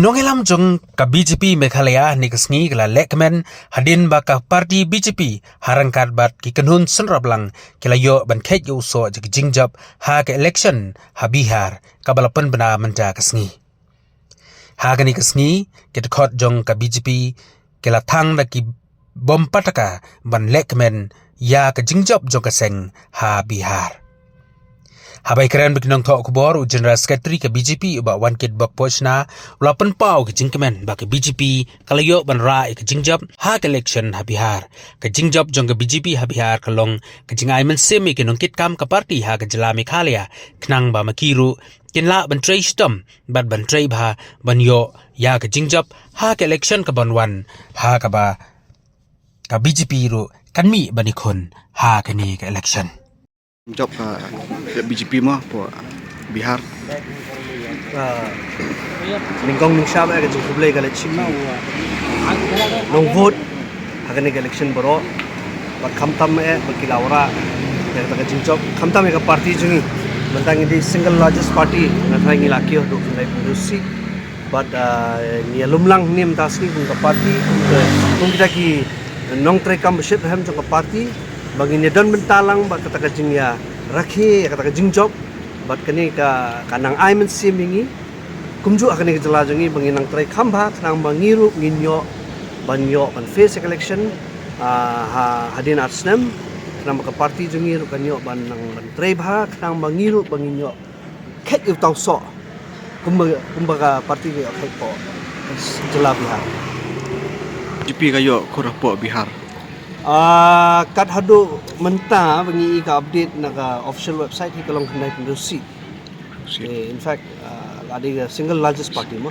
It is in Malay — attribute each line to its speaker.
Speaker 1: Nongelam jong ka BJP Meghalaya ni kesngi kala Lehkmen hadin baka parti BJP harangkat bat ki kenhun senrablang kila yo ban khet yo so jik jingjap ha ke election ha Bihar kabalapan bena menta kesngi. Ha gani kesngi kita khot jong ka BJP kila thang da ki bom pataka ban Lehkmen ya ke jingjap jong keseng ha Bihar. Habai keren beginang tok kubor u General Secretary ke BJP uba wan kit bak pochna ulapan pau ke jingkemen ba ke BJP kalayo ban rai ke jingjap ha ke election ha Bihar ke jingjap jong ke BJP ha Bihar kalong ke jingai men semi ke nong kit kam ke parti ha ke jela Meghalaya knang ba makiru kin la ban trei shitom bat ban trei ba ban yo ya ke jingjap ha ke election ke ban wan ha ka ba ka BJP ru kan mi banikon ha ke ni ke election
Speaker 2: job BJP mah po Bihar
Speaker 3: ningkong ning syama ka jung kublay ka election nong vote hagan ning election baro bat khamtam bakilawra ka jing job khamtam ka party jungi mentang di single largest party na thangi lakio do kunai purusi but ni lumlang nim tasni ka party kung kita ki nong trei membership hem ka party bagi ni don bentalang ba kata jing ya rakhi kata jing job bat kani ka kanang ai men simingi kumju akan ni jela jungi bagi nang trei khamba nang bangiru nginyo banyo ban face election hadin arsnem nang ka party jungi ru kanyo ban nang trei bha nang bangiru banginyo khet yu tau so kumba ka party ke khet po jela Bihar
Speaker 2: BJP kayo korapo Bihar
Speaker 3: kat hadu menta bengi ka update naga official website hi kalong khnai pindusi in fact ada single largest party mo